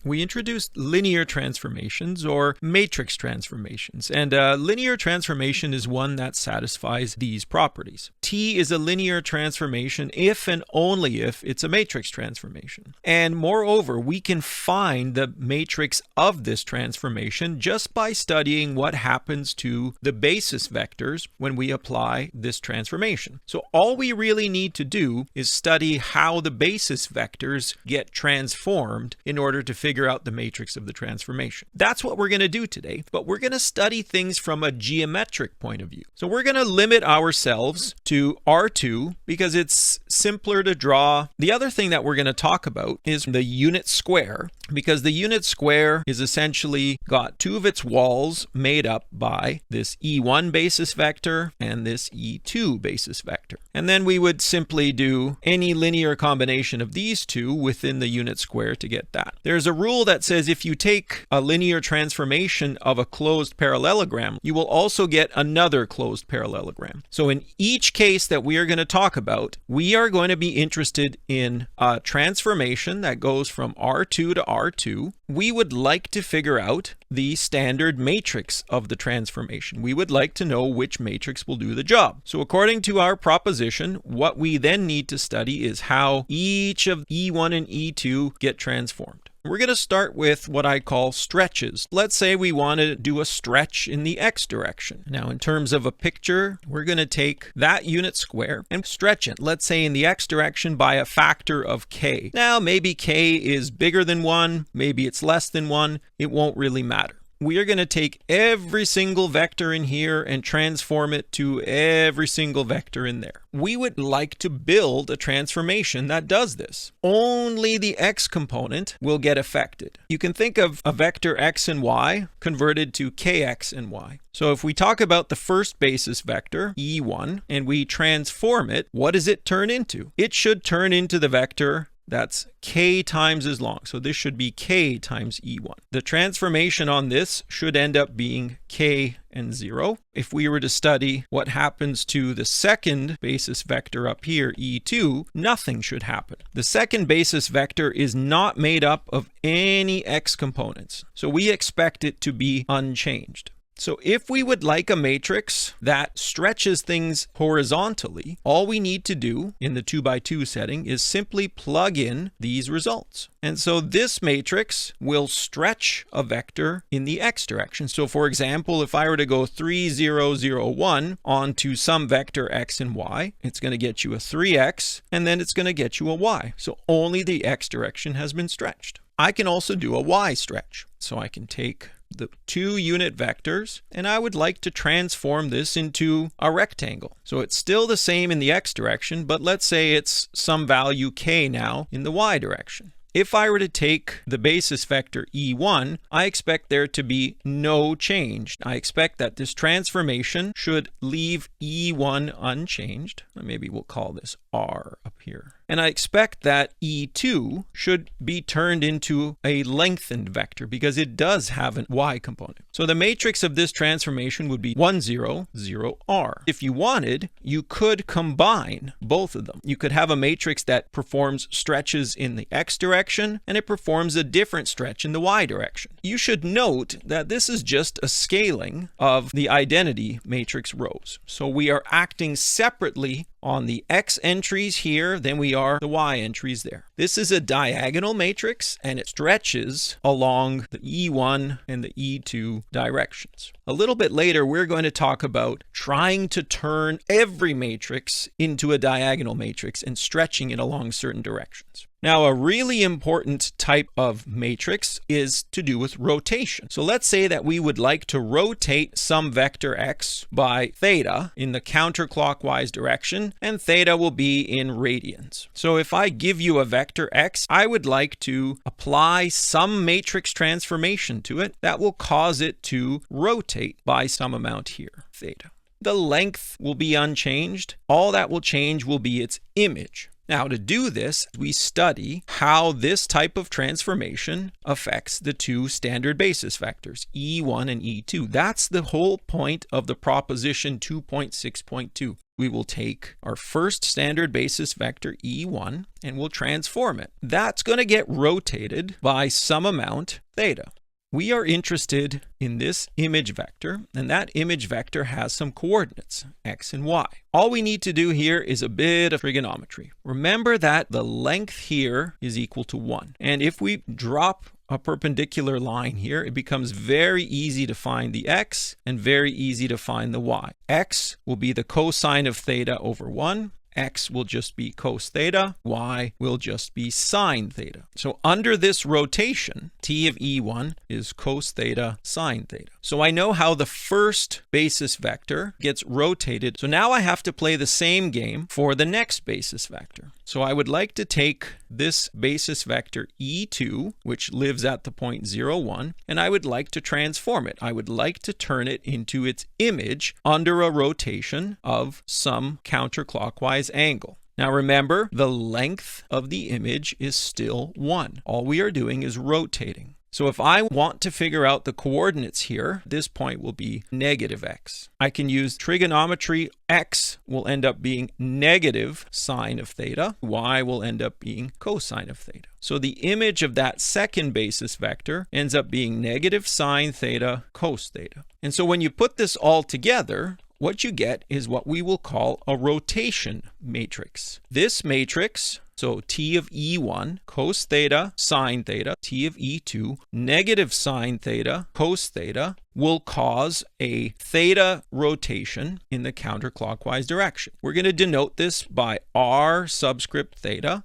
we introduced linear transformations or matrix transformations. And a linear transformation is one that satisfies these properties. T is a linear transformation if and only if it's a matrix transformation. And moreover, we can find the matrix of this transformation just by studying what happens to the basis vectors when we apply this transformation. So all we really need to do is study how the basis vectors get transformed in order to figure out the matrix of the transformation. That's what we're going to do today, but we're going to study things from a geometric point of view. So we're going to limit ourselves to R2 because it's simpler to draw. The other thing that we're going to talk about is the unit square, because the unit square is essentially got two of its walls made up by this E1 basis vector and this E2 basis vector. And then we would simply do any linear combination of these two within the unit square to get that. There's a rule that says if you take a linear transformation of a closed parallelogram, you will also get another closed parallelogram. So in each case that we are going to talk about, we are going to be interested in a transformation that goes from R2 to R2. We would like to figure out the standard matrix of the transformation. We would like to know which matrix will do the job. So according to our proposition, what we then need to study is how each of E1 and E2 get transformed. We're going to start with what I call stretches. Let's say we want to do a stretch in the x direction. Now, in terms of a picture, we're going to take that unit square and stretch it, let's say in the x direction by a factor of k. Now, maybe k is bigger than 1, maybe it's less than 1, it won't really matter. We are going to take every single vector in here and transform it to every single vector in there. We would like to build a transformation that does this. Only the x component will get affected. You can think of a vector x and y converted to kx and y. So if we talk about the first basis vector, E1, and we transform it, what does it turn into? It should turn into the vector that's k times as long. So this should be k times E1. The transformation on this should end up being k and 0. If we were to study what happens to the second basis vector up here, E2, nothing should happen. The second basis vector is not made up of any x components. So we expect it to be unchanged. So if we would like a matrix that stretches things horizontally, all we need to do in the 2x2 setting is simply plug in these results. And so this matrix will stretch a vector in the x direction. So for example, if I were to go 3, 0, 0, 1 onto some vector x and y, it's going to get you a 3x, and then it's going to get you a y. So only the x direction has been stretched. I can also do a y stretch. So I can take the two unit vectors, and I would like to transform this into a rectangle. So it's still the same in the x direction, but let's say it's some value k now in the y direction. If I were to take the basis vector E1, I expect there to be no change. I expect that this transformation should leave E1 unchanged. Maybe we'll call this R up here. And I expect that E2 should be turned into a lengthened vector because it does have an y component. So the matrix of this transformation would be 1, 0, 0, R. If you wanted, you could combine both of them. You could have a matrix that performs stretches in the x direction and it performs a different stretch in the y direction. You should note that this is just a scaling of the identity matrix rows. So we are acting separately on the x entries here than we are the y entries there. This is a diagonal matrix and it stretches along the E1 and the E2 directions. A little bit later, we're going to talk about trying to turn every matrix into a diagonal matrix and stretching it along certain directions. Now, a really important type of matrix is to do with rotation. So let's say that we would like to rotate some vector x by theta in the counterclockwise direction, and theta will be in radians. So if I give you a vector x, I would like to apply some matrix transformation to it that will cause it to rotate by some amount here, theta. The length will be unchanged. All that will change will be its image. Now, to do this, we study how this type of transformation affects the two standard basis vectors, E1 and E2. That's the whole point of the proposition 2.6.2. we will take our first standard basis vector E1 and we'll transform it. That's going to get rotated by some amount theta. We are interested in this image vector, and that image vector has some coordinates, x and y. All we need to do here is a bit of trigonometry. Remember that the length here is equal to 1. And if we drop a perpendicular line here, it becomes very easy to find the x and very easy to find the y. X will be the cosine of theta over 1. X will just be cos theta, y will just be sine theta. So under this rotation, t of E1 is cos theta sine theta. So I know how the first basis vector gets rotated. So now I have to play the same game for the next basis vector. So I would like to take this basis vector E2, which lives at the point 0, 1, and I would like to transform it. I would like to turn it into its image under a rotation of some counterclockwise angle. Now remember, the length of the image is still 1. All we are doing is rotating. So if I want to figure out the coordinates here, this point will be negative x. I can use trigonometry. X will end up being negative sine of theta. Y will end up being cosine of theta. So the image of that second basis vector ends up being negative sine theta cos theta. And so when you put this all together, what you get is what we will call a rotation matrix. This matrix, so t of E1, cos theta, sine theta, t of E2, negative sine theta, cos theta, will cause a theta rotation in the counterclockwise direction. We're going to denote this by r subscript theta.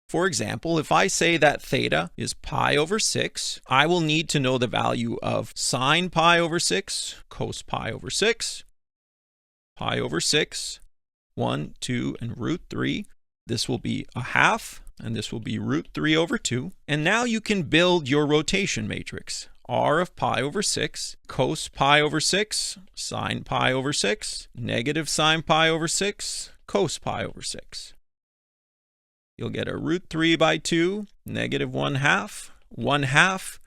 For example, if I say that theta is pi over 6, I will need to know the value of sine pi over 6, cos pi over 6, pi over 6, 1, 2, and root 3. This will be a half, and this will be root 3 over 2. And now you can build your rotation matrix. R of pi over 6, cos pi over 6, sine pi over 6, negative sine pi over 6, cos pi over 6. You'll get a root 3 by 2, negative 1 half,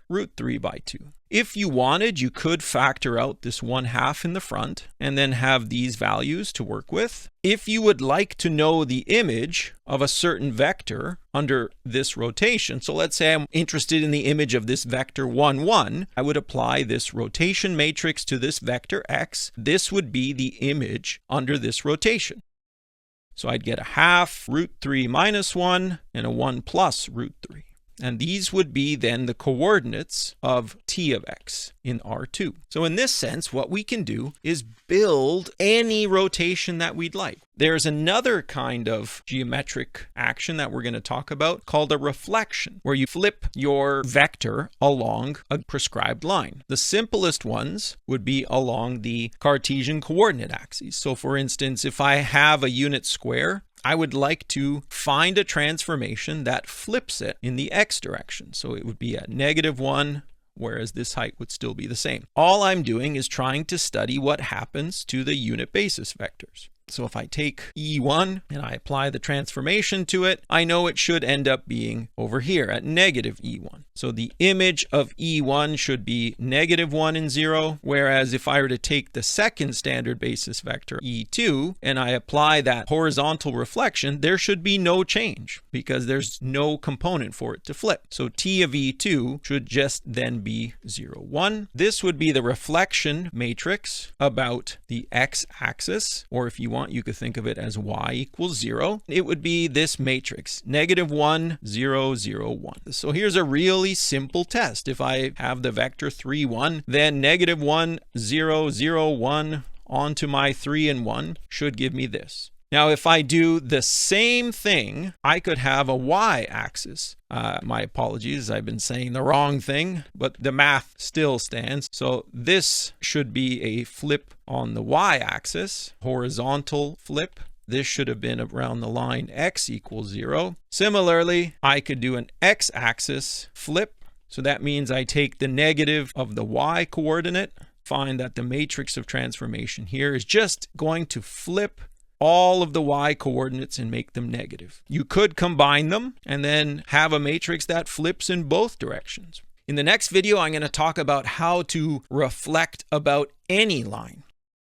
root 3 by 2. If you wanted, you could factor out this 1/2 in the front and then have these values to work with. If you would like to know the image of a certain vector under this rotation, so let's say I'm interested in the image of this vector 1, 1, I would apply this rotation matrix to this vector x. This would be the image under this rotation. So I'd get a half, root 3 minus 1, and a 1 plus root 3. And these would be then the coordinates of t of x in R2. So in this sense, what we can do is build any rotation that we'd like. There's another kind of geometric action that we're going to talk about called a reflection, where you flip your vector along a prescribed line. The simplest ones would be along the Cartesian coordinate axes. So for instance, if I have a unit square, I would like to find a transformation that flips it in the x direction. So it would be at -1, whereas this height would still be the same. All I'm doing is trying to study what happens to the unit basis vectors. So if I take E1 and I apply the transformation to it, I know it should end up being over here at negative E1. So the image of E1 should be -1 and 0, whereas if I were to take the second standard basis vector E2 and I apply that horizontal reflection, there should be no change because there's no component for it to flip. So T of E2 should just then be 0, 1. This would be the reflection matrix about the x-axis, or if you want, you could think of it as y equals 0. It would be this matrix, -1, 0, 0, 1. So here's a really simple test. If I have the vector 3, 1, then -1, 0, 0, 1 onto my 3 and 1 should give me this. Now, if I do the same thing, I could have a y-axis. My apologies, I've been saying the wrong thing, but the math still stands. So this should be a flip on the y-axis, horizontal flip. This should have been around the line x equals 0. Similarly, I could do an x-axis flip. So that means I take the negative of the y coordinate, find that the matrix of transformation here is just going to flip all of the y coordinates and make them negative. You could combine them and then have a matrix that flips in both directions. In the next video, I'm going to talk about how to reflect about any line.